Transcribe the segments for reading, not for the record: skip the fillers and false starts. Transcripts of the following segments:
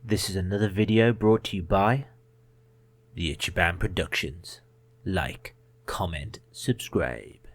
This is another video brought to you by the Ichiban Productions. Like, comment, subscribe.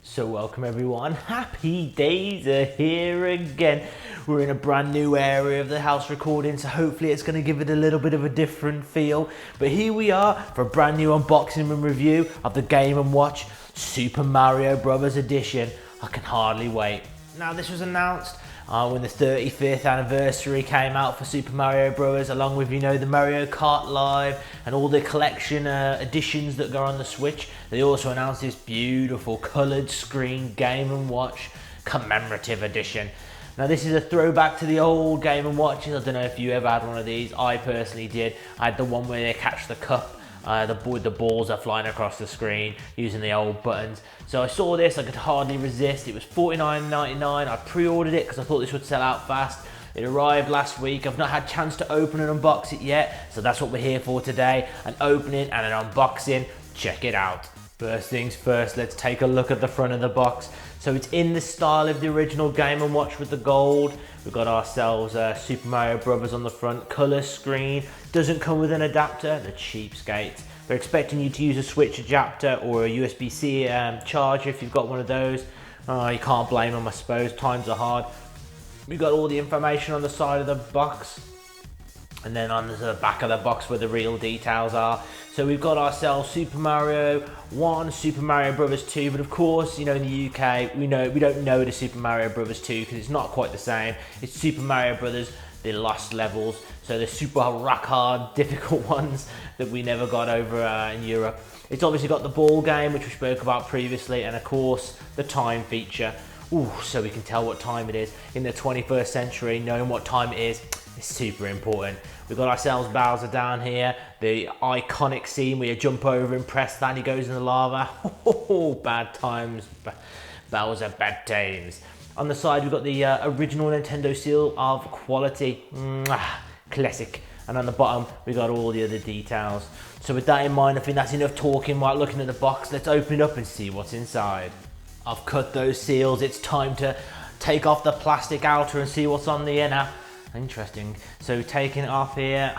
So welcome everyone, happy days are here again. We're in a brand new area of the house recording, so hopefully it's going to give it a little bit of a different feel. But here we are for a brand new unboxing and review of the Game & Watch Super Mario Bros. Edition. I can hardly wait. Now this was announced when the 35th anniversary came out for Super Mario Bros. Along with, the Mario Kart Live and all the collection editions that go on the Switch. They also announced this beautiful coloured screen Game & Watch Commemorative Edition. Now this is a throwback to the old Game & Watches. I don't know if you ever had one of these. I personally did. I had the one where they catch the cup. The balls are flying across the screen using the old buttons. So I saw this, I could hardly resist. It was $49.99. I pre-ordered it because I thought this would sell out fast. It arrived last week. I've not had a chance to open and unbox it yet, so that's what we're here for today, an opening and an unboxing. Check it out. First things first, let's take a look at the front of the box. So it's in the style of the original Game & Watch with the gold. We've got ourselves Super Mario Bros. On the front, colour screen. Doesn't come with an adapter, the cheapskates. They're expecting you to use a Switch adapter or a USB-C charger if you've got one of those. You can't blame them, I suppose, times are hard. We've got all the information on the side of the box. And then on the back of the box where the real details are. So we've got ourselves Super Mario 1, Super Mario Bros. 2, but of course, in the UK, we don't know the Super Mario Bros. 2 because it's not quite the same. It's Super Mario Bros. The Lost Levels, so the super rock hard, difficult ones that we never got over in Europe. It's obviously got the ball game, which we spoke about previously, and of course, the time feature. Ooh, so we can tell what time it is. In the 21st century, knowing what time it is super important. We've got ourselves Bowser down here, the iconic scene where you jump over and press that and he goes in the lava. Oh, bad times, Bowser, bad times. On the side, we've got the original Nintendo seal of quality. Classic. And on the bottom, we've got all the other details. So with that in mind, I think that's enough talking while looking at the box. Let's open it up and see what's inside. I've cut those seals. It's time to take off the plastic outer and see what's on the inner. Interesting. So taking it off here.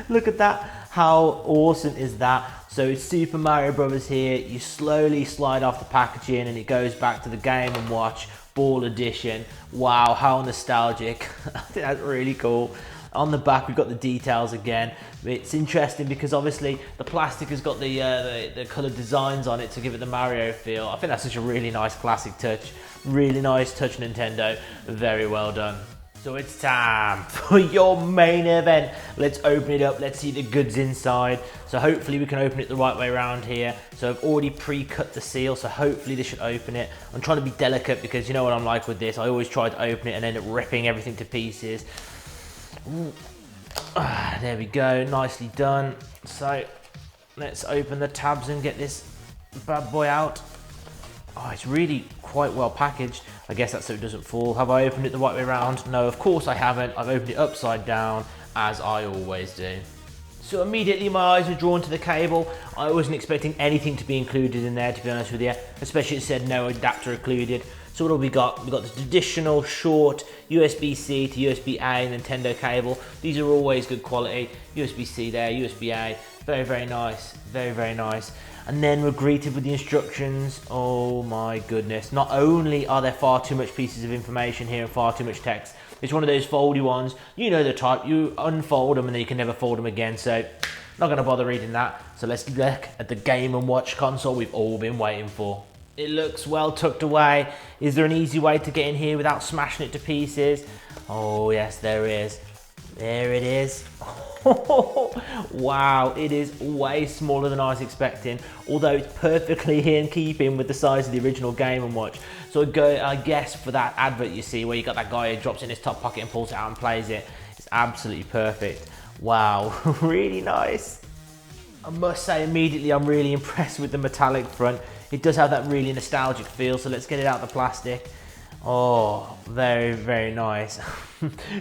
Look at that. How awesome is that? So it's Super Mario Bros. Here. You slowly slide off the packaging and it goes back to the Game & Watch Ball Edition. Wow, how nostalgic. I think that's really cool. On the back, we've got the details again. It's interesting because obviously the plastic has got the coloured designs on it to give it the Mario feel. I think that's such a really nice classic touch. Really nice touch, Nintendo. Very well done. So it's time for your main event. Let's open it up. Let's see the goods inside. So hopefully we can open it the right way around here. So I've already pre-cut the seal, so hopefully this should open it. I'm trying to be delicate because you know what I'm like with this. I always try to open it and end up ripping everything to pieces. There we go, nicely done. So let's open the tabs and get this bad boy out. Oh, it's really quite well packaged. I guess that's so it doesn't fall. Have I opened it the right way around? No, of course I haven't. I've opened it upside down, as I always do. So immediately my eyes were drawn to the cable. I wasn't expecting anything to be included in there, to be honest with you. Especially it said no adapter included. So what have we got? We've got the traditional short USB-C to USB-A Nintendo cable. These are always good quality. USB-C there, USB-A. Very, very nice. Very, very nice. And then we're greeted with the instructions. Oh my goodness. Not only are there far too much pieces of information here and far too much text, it's one of those foldy ones. You know the type, you unfold them and then you can never fold them again. So not gonna bother reading that. So let's look at the Game & Watch console we've all been waiting for. It looks well tucked away. Is there an easy way to get in here without smashing it to pieces? Oh yes, there is. There it is. Wow, it is way smaller than I was expecting, although it's perfectly in keeping with the size of the original Game & Watch. So I guess for that advert you see where you got that guy who drops it in his top pocket and pulls it out and plays it, it's absolutely perfect. Wow, really nice. I must say immediately I'm really impressed with the metallic front. It does have that really nostalgic feel, so let's get it out of the plastic. Oh, very, very nice.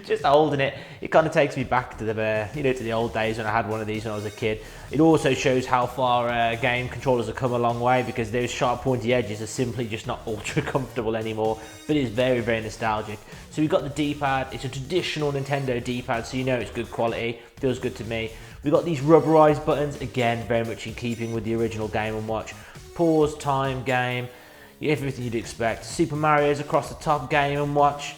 Just holding it, it kind of takes me back to the, to the old days when I had one of these when I was a kid. It also shows how far game controllers have come a long way, because those sharp pointy edges are simply just not ultra comfortable anymore, but it's very, very nostalgic. So we've got the D-pad, it's a traditional Nintendo D-pad, so you know it's good quality, feels good to me. We've got these rubberized buttons, again, very much in keeping with the original Game & Watch. Pause, time, game, everything you'd expect. Super Mario's across the top, Game & Watch.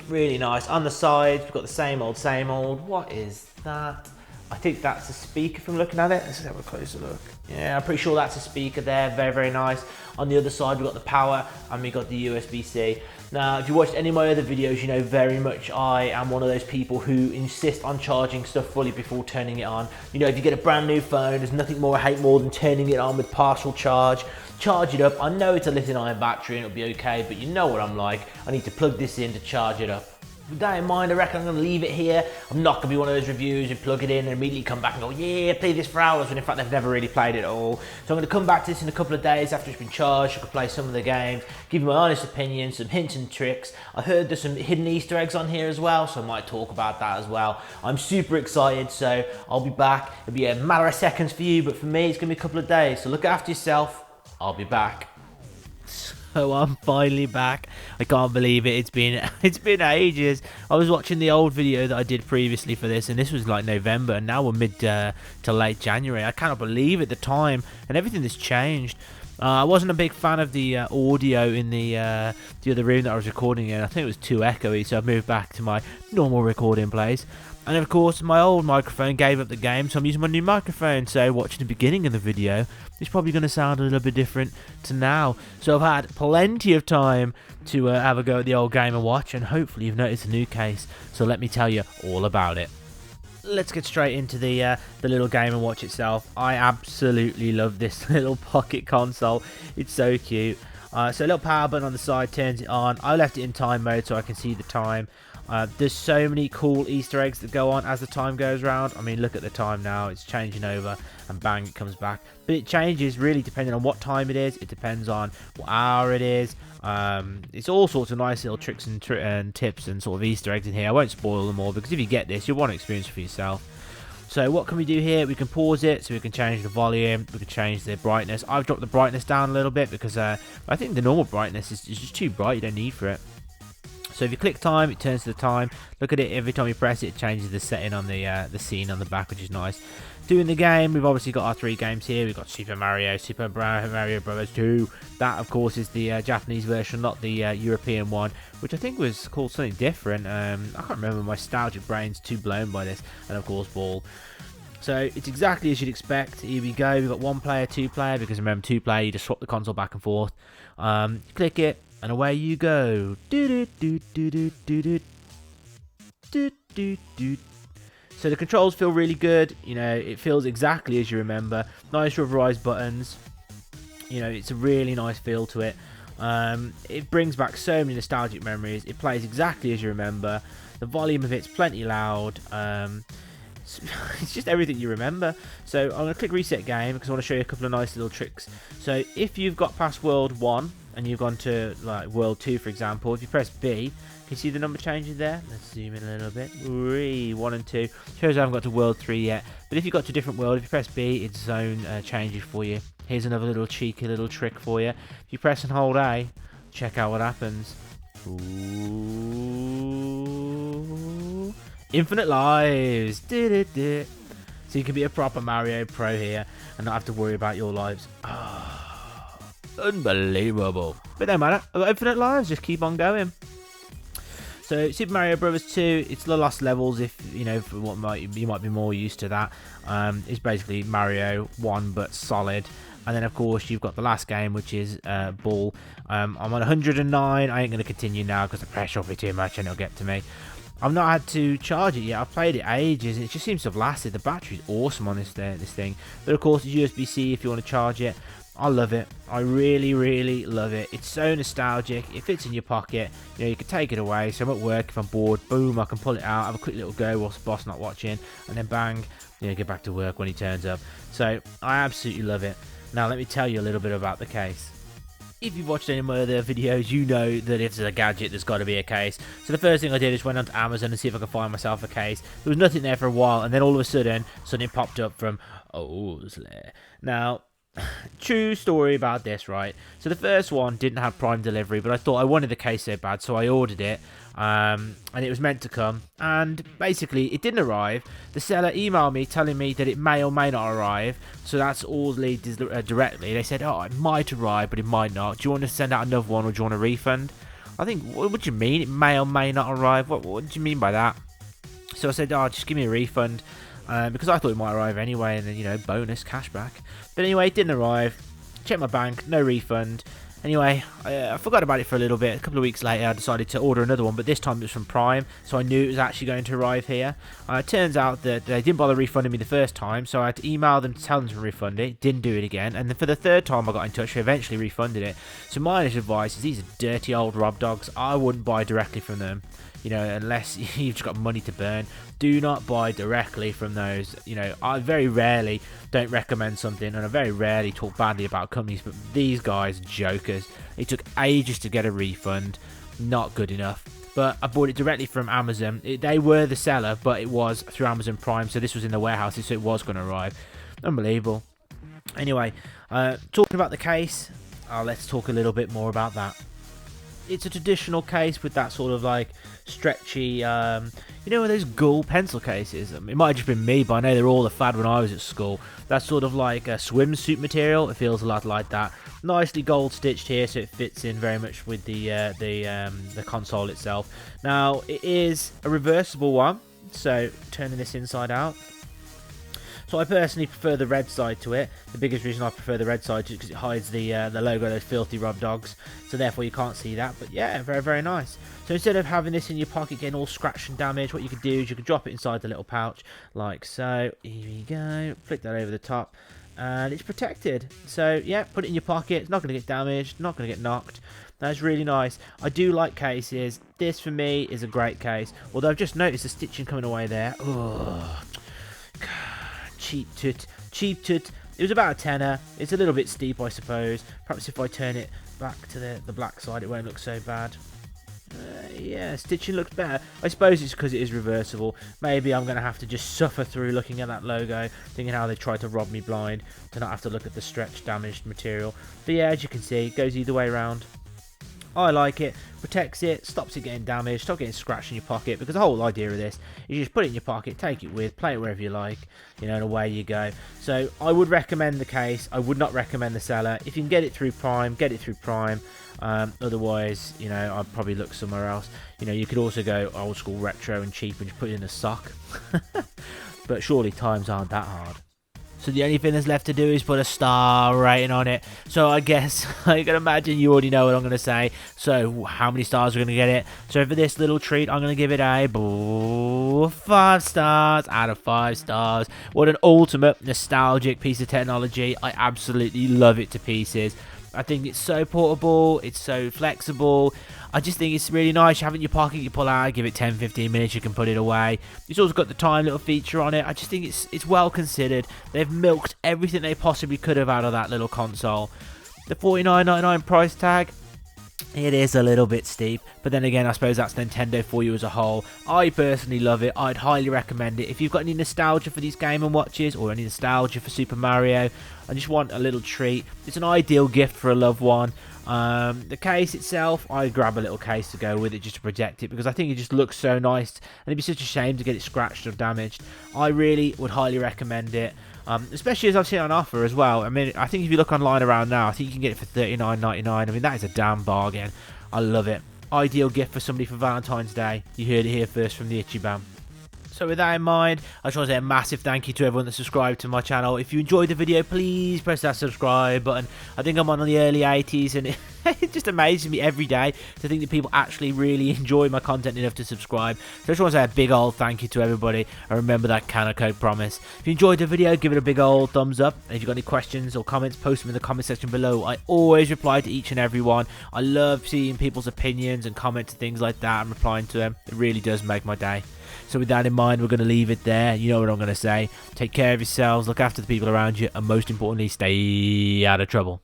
Really nice. On the sides, we've got the same old, same old. What is that? I think that's a speaker from looking at it. Let's have a closer look. Yeah, I'm pretty sure that's a speaker there. Very, very nice. On the other side, we've got the power and we've got the USB-C. Now, if you watched any of my other videos, you know very much I am one of those people who insist on charging stuff fully before turning it on. You know, if you get a brand new phone, there's nothing more I hate more than turning it on with partial charge. Charge it up. I know it's a lithium-ion battery and it'll be okay, but you know what I'm like. I need to plug this in to charge it up. With that in mind, I reckon I'm going to leave it here. I'm not going to be one of those reviewers who plug it in and immediately come back and go, yeah, play this for hours, when in fact they've never really played it at all. So I'm going to come back to this in a couple of days after it's been charged. I can play some of the games, give you my honest opinion, some hints and tricks. I heard there's some hidden Easter eggs on here as well, so I might talk about that as well. I'm super excited, so I'll be back. It'll be a matter of seconds for you, but for me, it's going to be a couple of days. So look after yourself. I'll be back. So I'm finally back. I can't believe it. It's been ages. I was watching the old video that I did previously for this, and this was like November, and now we're mid to late January. I cannot believe it, the time and everything that's changed. I wasn't a big fan of the audio in the other room that I was recording in. I think it was too echoey, so I moved back to my normal recording place. And of course, my old microphone gave up the game, so I'm using my new microphone. So watching the beginning of the video, it's probably going to sound a little bit different to now. So I've had plenty of time to have a go at the old Game & Watch, and hopefully you've noticed a new case. So let me tell you all about it. Let's get straight into the little Game & Watch itself. I absolutely love this little pocket console. It's so cute. So a little power button on the side turns it on. I left it in time mode so I can see the time. There's so many cool Easter eggs that go on as the time goes round. I mean, look at the time now. It's changing over and bang, it comes back. But it changes really depending on what time it is. It depends on what hour it is. It's all sorts of nice little tricks and tips and sort of Easter eggs in here. I won't spoil them all, because if you get this, you'll want to experience it for yourself. So what can we do here? We can pause it, so we can change the volume, we can change the brightness. I've dropped the brightness down a little bit because I think the normal brightness is just too bright. You don't need for it. So if you click time, it turns to the time. Look at it, every time you press it, it changes the setting on the scene on the back, which is nice. Doing the game, we've obviously got our 3 games here. We've got Super Mario Bros. 2. That, of course, is the Japanese version, not the European one, which I think was called something different. I can't remember. My nostalgic brain's too blown by this. And, of course, Ball. So it's exactly as you'd expect. Here we go. We've got 1 player, 2 player, because remember, 2 player, you just swap the console back and forth. Click it. And away you go. So the controls feel really good. You know, it feels exactly as you remember. Nice rubberized buttons. You know, it's a really nice feel to it. It brings back so many nostalgic memories. It plays exactly as you remember. The volume of it's plenty loud. It's just everything you remember. So I'm going to click reset game because I want to show you a couple of nice little tricks. So if you've got past world 1 and you've gone to like world 2, for example, if you press B, can you see the number changing there? Let's zoom in a little bit. 1 and 2 shows I haven't got to world 3 yet, but if you've got to a different world, if you press B, its zone changes for you. Here's another little cheeky little trick for you. If you press and hold A, check out what happens. Ooh. Infinite lives. So you can be a proper Mario Pro here and not have to worry about your lives. Oh, unbelievable. But no matter. I've got infinite lives. Just keep on going. So Super Mario Bros. 2, it's the last levels. If you know, for what you might be more used to that. It's basically Mario 1 but solid. And then of course you've got the last game, which is Ball. I'm on 109. I ain't going to continue now because the pressure will be too much and it'll get to me. I've not had to charge it yet. I've played it ages. It just seems to have lasted. The battery's awesome on this thing. But of course, it's USB-C if you want to charge it. I love it. I really, really love it. It's so nostalgic. It fits in your pocket. You know, you can take it away. So I'm at work. If I'm bored, boom, I can pull it out, have a quick little go whilst the boss not watching, and then bang, you know, get back to work when he turns up. So I absolutely love it. Now let me tell you a little bit about the case. if you've watched any of my other videos, you know that if there's a gadget, there's got to be a case. So the first thing I did is went onto Amazon and see if I could find myself a case. There was nothing there for a while, and then all of a sudden, something popped up from Owsley. Now, true story about this, right? So the first one didn't have Prime delivery, but I thought I wanted the case so bad, so I ordered it, and it was meant to come, and basically it didn't arrive. The seller emailed me telling me that it may or may not arrive, so that's all directly. They said, oh, it might arrive, but it might not. Do you want to send out another one, or do you want a refund? I think, what do you mean? It may or may not arrive? What do you mean by that? So I said, oh, just give me a refund. Because I thought it might arrive anyway, and then, you know, bonus cashback. But anyway, it didn't arrive. Checked my bank, no refund. Anyway, I forgot about it for a little bit. A couple of weeks later, I decided to order another one, but this time it was from Prime, so I knew it was actually going to arrive here. It turns out that they didn't bother refunding me the first time, so I had to email them to tell them to refund it. Didn't do it again, and then for the third time I got in touch, they eventually refunded it. So my advice is, these are dirty old rob dogs. I wouldn't buy directly from them. You know, unless you've just got money to burn, do not buy directly from those. You know, I very rarely don't recommend something, and I very rarely talk badly about companies, but these guys are jokers. It took ages to get a refund, not good enough. But I bought it directly from Amazon. They were the seller, but it was through Amazon Prime, so this was in the warehouses, so it was going to arrive. Unbelievable. Anyway, talking about the case, let's talk a little bit more about that. It's a traditional case with that sort of like stretchy, you know, those Gull pencil cases. It might have just been me, but I know they're all the fad when I was at school. That sort of like a swimsuit material. It feels a lot like that. Nicely gold stitched here, so it fits in very much with the console itself. Now it is a reversible one, so turning this inside out. So I personally prefer the red side to it. The biggest reason I prefer the red side is because it hides the logo of those filthy rob dogs. So therefore you can't see that. But yeah, very, very nice. So instead of having this in your pocket getting all scratched and damaged, what you could do is you could drop it inside the little pouch like so. Here we go. Flick that over the top. And it's protected. So yeah, put it in your pocket. It's not going to get damaged. Not going to get knocked. That's really nice. I do like cases. This for me is a great case. Although I've just noticed the stitching coming away there. Oh, cheap toot. It was about a tenner. It's a little bit steep, I suppose. Perhaps if I turn it back to the black side, it won't look so bad. Yeah, stitching looks better. I suppose it's because it is reversible. Maybe I'm going to have to just suffer through looking at that logo, thinking how they tried to rob me blind, to not have to look at the stretched, damaged material. But yeah, as you can see, it goes either way around. I like it, protects it, stops it getting damaged, stop getting scratched in your pocket, because the whole idea of this is you just put it in your pocket, take it with, play it wherever you like, you know, and away you go. So I would recommend the case. I would not recommend the seller. If you can get it through Prime, get it through Prime. Otherwise, you know, I'd probably look somewhere else. You know, you could also go old school retro and cheap and just put it in a sock. But surely times aren't that hard. So the only thing that's left to do is put a star rating on it. So I guess, I can imagine you already know what I'm going to say. So how many stars are going to get it? So for this little treat, I'm going to give it a 5 stars out of 5 stars. What an ultimate nostalgic piece of technology. I absolutely love it to pieces. I think it's so portable, it's so flexible. I just think it's really nice. You have it in your pocket, you pull out, give it 10-15 minutes, you can put it away. It's also got the time little feature on it. I just think it's well considered. They've milked everything they possibly could have out of that little console. The $49.99 price tag, it is a little bit steep, but then again, I suppose that's Nintendo for you as a whole. I personally love it. I'd highly recommend it. If you've got any nostalgia for these Game & Watches, or any nostalgia for Super Mario, and just want a little treat, it's an ideal gift for a loved one. The case itself, I'd grab a little case to go with it just to protect it, because I think it just looks so nice, and it'd be such a shame to get it scratched or damaged. I really would highly recommend it. Especially as I've seen it on offer as well. I mean, I think if you look online around now, I think you can get it for $39.99. I mean, that is a damn bargain. I love it. Ideal gift for somebody for Valentine's Day. You heard it here first from the Itchy Bam. So with that in mind, I just want to say a massive thank you to everyone that subscribed to my channel. If you enjoyed the video, please press that subscribe button. I think I'm on the early 80s, and it just amazes me every day to think that people actually really enjoy my content enough to subscribe. So I just want to say a big old thank you to everybody, and remember that Canna Code promise. If you enjoyed the video, give it a big old thumbs up, and if you've got any questions or comments, post them in the comment section below. I always reply to each and every one. I love seeing people's opinions and comments and things like that, and replying to them. It really does make my day. So with that in mind, we're going to leave it there. You know what I'm going to say. Take care of yourselves, look after the people around you, and most importantly, stay out of trouble.